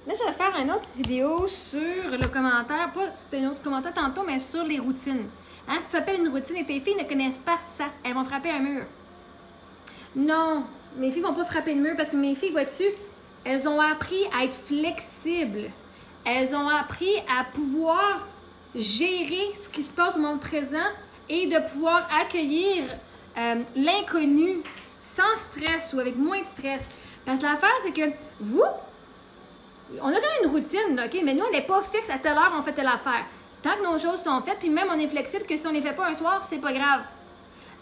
Là, je vais faire une autre vidéo sur le commentaire, pas c'était un autre commentaire tantôt, mais sur les routines. Hein, ça s'appelle une routine et tes filles ne connaissent pas ça. Elles vont frapper un mur. Non, mes filles vont pas frapper le mur parce que mes filles, vois-tu, elles ont appris à être flexibles. Elles ont appris à pouvoir gérer ce qui se passe au monde présent et de pouvoir accueillir l'inconnu sans stress ou avec moins de stress. Parce que l'affaire, c'est que vous, on a quand même une routine, OK? Mais nous, on n'est pas fixe à telle heure, on fait telle affaire. Tant que nos choses sont faites, puis même on est flexible que si on ne les fait pas un soir, c'est pas grave.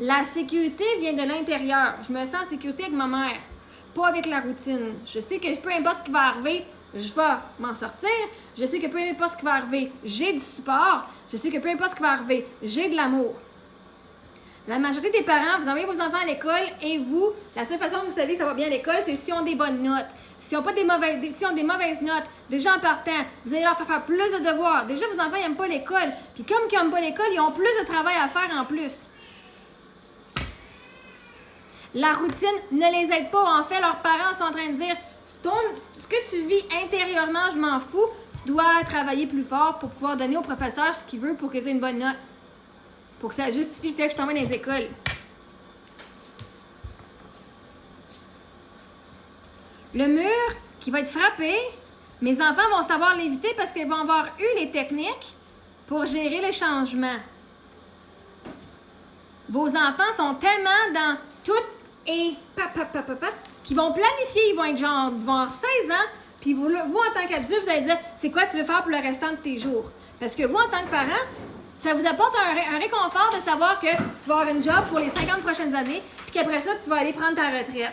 La sécurité vient de l'intérieur. Je me sens en sécurité avec ma mère, pas avec la routine. Je sais que peu importe ce qui va arriver, je vais m'en sortir. Je sais que peu importe ce qui va arriver, j'ai du support. Je sais que peu importe ce qui va arriver, j'ai de l'amour. La majorité des parents, vous envoyez vos enfants à l'école et vous, la seule façon que vous savez que ça va bien à l'école, c'est s'ils ont des bonnes notes. S'ils ont des mauvaises notes, déjà en partant, vous allez leur faire plus de devoirs. Déjà, vos enfants n'aiment pas l'école. Puis comme ils n'aiment pas l'école, ils ont plus de travail à faire en plus. La routine ne les aide pas. En fait, leurs parents sont en train de dire ce que tu vis intérieurement, je m'en fous. Tu dois travailler plus fort pour pouvoir donner au professeur ce qu'il veut pour que tu aies une bonne note. Pour que ça justifie le fait que je t'envoie dans les écoles. Le mur qui va être frappé, mes enfants vont savoir l'éviter parce qu'ils vont avoir eu les techniques pour gérer le changement. Vos enfants sont tellement dans tout et papa, qu'ils vont planifier, ils vont être genre, ils vont avoir 16 ans, puis vous en tant qu'adulte, vous allez dire, c'est quoi tu veux faire pour le restant de tes jours? Parce que vous, en tant que parent, ça vous apporte un réconfort de savoir que tu vas avoir une job pour les 50 prochaines années, puis qu'après ça, tu vas aller prendre ta retraite.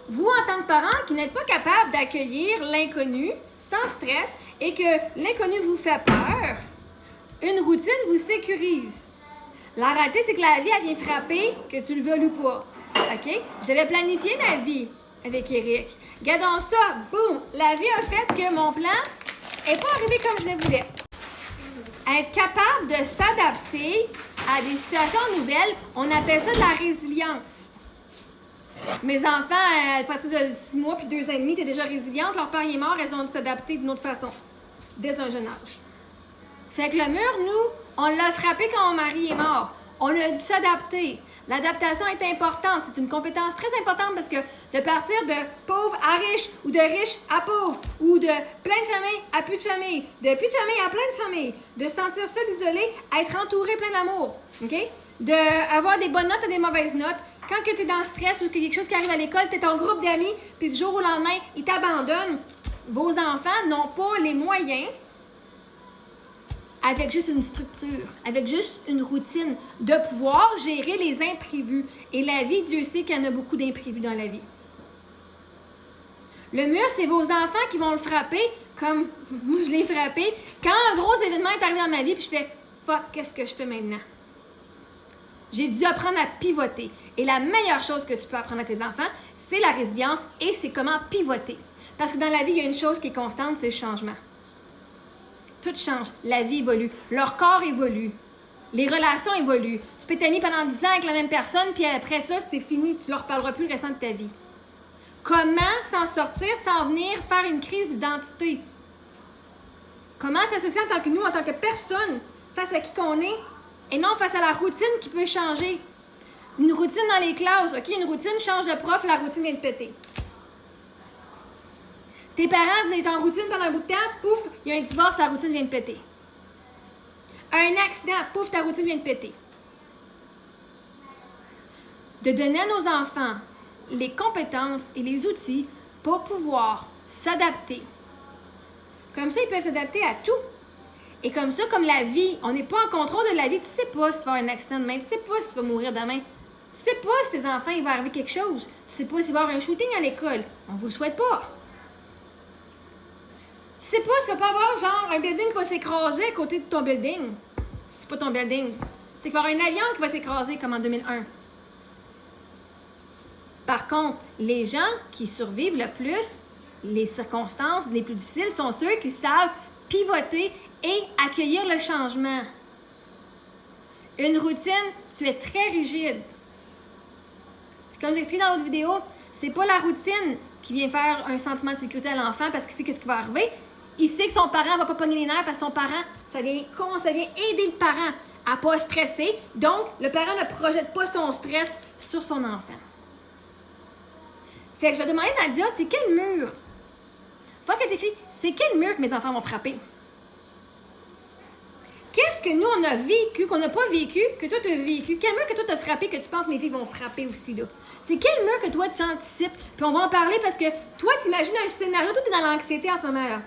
Vous, en tant que parent, qui n'êtes pas capable d'accueillir l'inconnu sans stress et que l'inconnu vous fait peur, une routine vous sécurise. La réalité, c'est que la vie, elle vient frapper, que tu le veuilles ou pas. OK? Je devais planifier ma vie avec Eric. Regardons ça, boum! La vie a fait que mon plan n'est pas arrivé comme je le voulais. Être capable de s'adapter à des situations nouvelles, on appelle ça de la résilience. Mes enfants, à partir de 6 mois puis 2 ans et demi, étaient déjà résilientes. Leur père est mort, elles ont dû s'adapter d'une autre façon, dès un jeune âge. Fait que le mur, nous, on l'a frappé quand mon mari est mort. On a dû s'adapter. L'adaptation est importante. C'est une compétence très importante parce que de partir de pauvre à riche ou de riche à pauvre ou de plein de familles à plus de famille, de plus de famille à plein de familles, de se sentir seul, isolé, à être entouré plein d'amour, OK? D'avoir des bonnes notes et des mauvaises notes. Quand tu es dans le stress ou qu'il y a quelque chose qui arrive à l'école, tu es ton groupe d'amis, puis du jour au lendemain, ils t'abandonnent. Vos enfants n'ont pas les moyens avec juste une structure, avec juste une routine, de pouvoir gérer les imprévus. Et la vie, Dieu sait qu'il y en a beaucoup d'imprévus dans la vie. Le mur, c'est vos enfants qui vont le frapper, comme moi je l'ai frappé, quand un gros événement est arrivé dans ma vie, puis je fais « fuck, qu'est-ce que je fais maintenant? » J'ai dû apprendre à pivoter. Et la meilleure chose que tu peux apprendre à tes enfants, c'est la résilience et c'est comment pivoter. Parce que dans la vie, il y a une chose qui est constante, c'est le changement. Tout change. La vie évolue. Leur corps évolue. Les relations évoluent. Tu peux t'aimer pendant 10 ans avec la même personne, puis après ça, c'est fini. Tu ne leur parleras plus le restant de ta vie. Comment s'en sortir sans venir faire une crise d'identité? Comment s'associer en tant que nous, en tant que personne, face à qui qu'on est, et non face à la routine qui peut changer? Une routine dans les classes, OK? Une routine change de prof, la routine vient de péter. Tes parents, vous êtes en routine pendant un bout de temps, pouf, il y a un divorce, la routine vient de péter. Un accident, pouf, ta routine vient de péter. De donner à nos enfants les compétences et les outils pour pouvoir s'adapter. Comme ça, ils peuvent s'adapter à tout. Et comme ça, comme la vie, on n'est pas en contrôle de la vie, tu sais pas si tu vas avoir un accident demain, tu sais pas si tu vas mourir demain. Tu sais pas si tes enfants, il va arriver quelque chose. Tu sais pas s'il va y avoir un shooting à l'école. On vous le souhaite pas. Tu sais pas s'il va pas avoir genre un building qui va s'écraser à côté de ton building. C'est pas ton building. C'est qu'il va y avoir un avion qui va s'écraser comme en 2001. Par contre, les gens qui survivent le plus, les circonstances les plus difficiles sont ceux qui savent pivoter et accueillir le changement. Une routine, tu es très rigide. Comme j'explique dans l'autre vidéo, c'est pas la routine qui vient faire un sentiment de sécurité à l'enfant parce qu'il sait qu'est-ce qui va arriver. Il sait que son parent ne va pas pogner les nerfs parce que son parent, ça vient aider le parent à ne pas stresser. Donc, le parent ne projette pas son stress sur son enfant. Fait que je vais demander à Nadia, c'est quel mur? Faut que tu écris, c'est quel mur que mes enfants vont frapper? Qu'est-ce que nous, on a vécu, qu'on n'a pas vécu, que toi, tu as vécu? Quel mur que toi, tu as frappé, que tu penses que mes filles vont frapper aussi, là? C'est quel mur que toi, tu anticipes? Puis on va en parler parce que toi, tu imagines un scénario, toi, tu es dans l'anxiété en ce moment-là.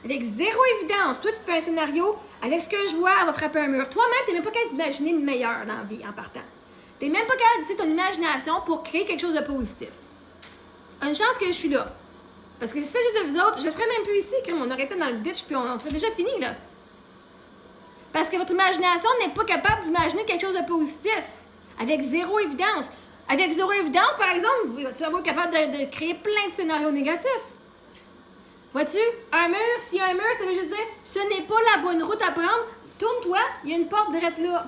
Avec zéro évidence. Toi, tu te fais un scénario, avec ce que je vois, elle va frapper un mur. Toi-même, tu n'es même pas capable d'imaginer le meilleur dans la vie en partant. Tu n'es même pas capable d'utiliser ton imagination pour créer quelque chose de positif. Une chance que je suis là. Parce que si c'est juste de vous autres, je serais même plus ici, comme on aurait été dans le ditch, puis on serait déjà fini, là. Parce que votre imagination n'est pas capable d'imaginer quelque chose de positif. Avec zéro évidence. Avec zéro évidence, par exemple, votre cerveau est capable de créer plein de scénarios négatifs. Vois-tu? Un mur, s'il y a un mur, ça veut juste dire ce n'est pas la bonne route à prendre. Tourne-toi, il y a une porte direct là.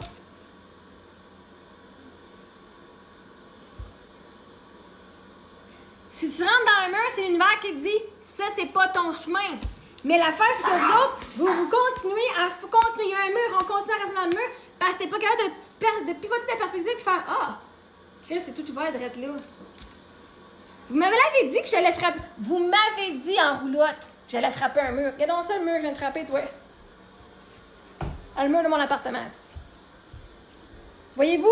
Si tu rentres dans un mur, c'est l'univers qui te dit ça, c'est pas ton chemin. Mais l'affaire, c'est que vous autres, vous continuez à continuer. Il y a un mur, on continue à rentrer dans le mur parce que t'es pas capable de pivoter ta perspective et faire ah, Chris, c'est tout ouvert direct là. Vous m'avez dit que j'allais frapper. Vous m'avez dit en roulotte que j'allais frapper un mur. Regardons ça, le mur que je viens de frapper, toi. Le mur de mon appartement. Voyez-vous,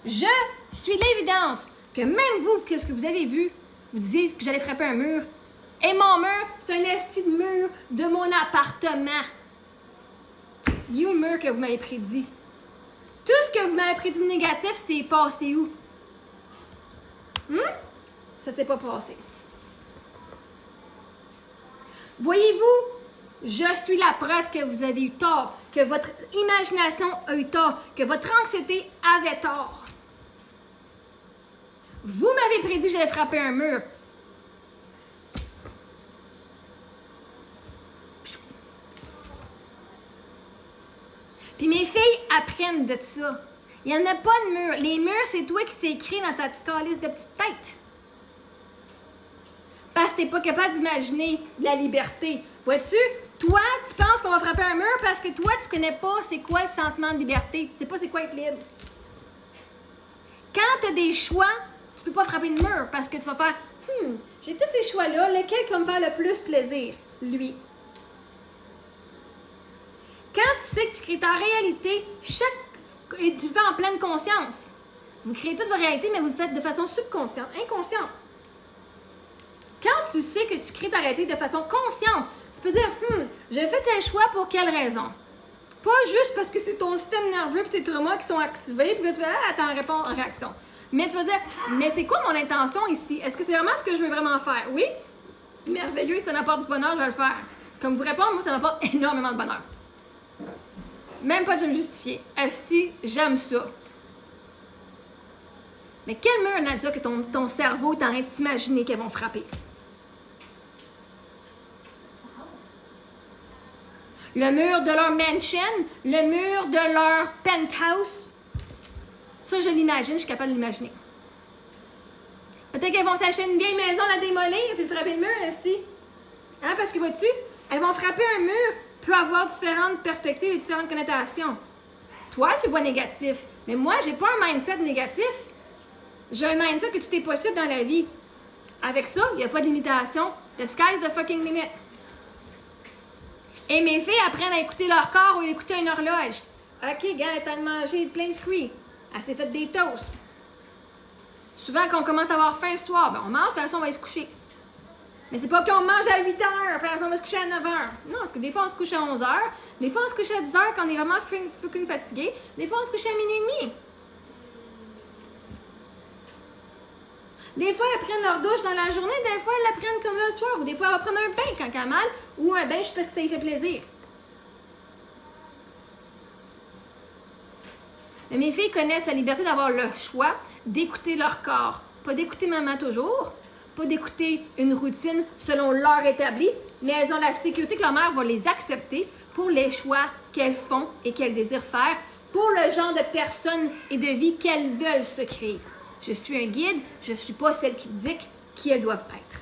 je suis l'évidence que même vous, que ce que vous avez vu, vous disiez que j'allais frapper un mur. Et mon mur, c'est un esti de mur de mon appartement. You, le mur que vous m'avez prédit. Tout ce que vous m'avez prédit de négatif, c'est passé où? Ça s'est pas passé. Voyez-vous, je suis la preuve que vous avez eu tort, que votre imagination a eu tort, que votre anxiété avait tort. Vous m'avez prédit que j'allais frapper un mur. Puis mes filles apprennent de ça. Il n'y en a pas de mur. Les murs, c'est toi qui s'est écrit dans ta calice de petite tête. Parce que tu n'es pas capable d'imaginer la liberté. Vois-tu? Toi, tu penses qu'on va frapper un mur parce que toi, tu connais pas c'est quoi le sentiment de liberté. Tu sais pas c'est quoi être libre. Quand tu as des choix, tu peux pas frapper le mur parce que tu vas faire j'ai tous ces choix-là, lequel va me faire le plus plaisir? Lui. Quand tu sais que tu crées ta réalité, et tu le fais en pleine conscience. Vous créez toute votre réalité, mais vous le faites de façon subconsciente, inconsciente. Quand tu sais que tu crées ta réalité de façon consciente, tu peux dire je fais tel choix pour quelle raison? Pas juste parce que c'est ton système nerveux et tes traumas qui sont activés, puis là tu vas t'en répondre en réaction. Mais tu vas dire mais c'est quoi mon intention ici? Est-ce que c'est vraiment ce que je veux vraiment faire? Oui? Merveilleux, ça m'apporte du bonheur, je vais le faire. Comme vous répondre, moi ça m'apporte énormément de bonheur. Même pas de me justifier. Asti, j'aime ça. Mais quel mur, Nadia, que ton cerveau est en train de s'imaginer qu'elles vont frapper? Le mur de leur mansion, le mur de leur penthouse. Ça, je l'imagine, je suis capable de l'imaginer. Peut-être qu'elles vont s'acheter une vieille maison, la démolir, puis frapper le mur, Asti. Hein, parce que vois-tu, elles vont frapper un mur, peut avoir différentes perspectives et différentes connotations. Toi, tu vois négatif, mais moi, j'ai pas un mindset négatif. J'ai un mindset que tout est possible dans la vie. Avec ça, il n'y a pas de limitation. The sky's the fucking limit. Et mes filles apprennent à écouter leur corps ou à écouter une horloge. OK, gars, elle est en train de manger plein de fruits. Elle s'est fait des toasts. Souvent, quand on commence à avoir faim le soir, on mange, puis après ça, on va aller se coucher. Mais c'est pas qu'on mange à 8 heures, puis après on va se coucher à 9 heures. Non, parce que des fois, on se couche à 11 heures. Des fois, on se couche à 10 heures quand on est vraiment fucking fatigué. Des fois, on se couche à minuit et demi. Des fois, elles prennent leur douche dans la journée, des fois, elles la prennent comme le soir, ou des fois, elles vont prendre un bain quand elle a mal, ou un bain juste parce que ça lui fait plaisir. Mais mes filles connaissent la liberté d'avoir le choix d'écouter leur corps. Pas d'écouter maman toujours, pas d'écouter une routine selon l'heure établie, mais elles ont la sécurité que leur mère va les accepter pour les choix qu'elles font et qu'elles désirent faire, pour le genre de personne et de vie qu'elles veulent se créer. Je suis un guide, je ne suis pas celle qui dit qui elles doivent être.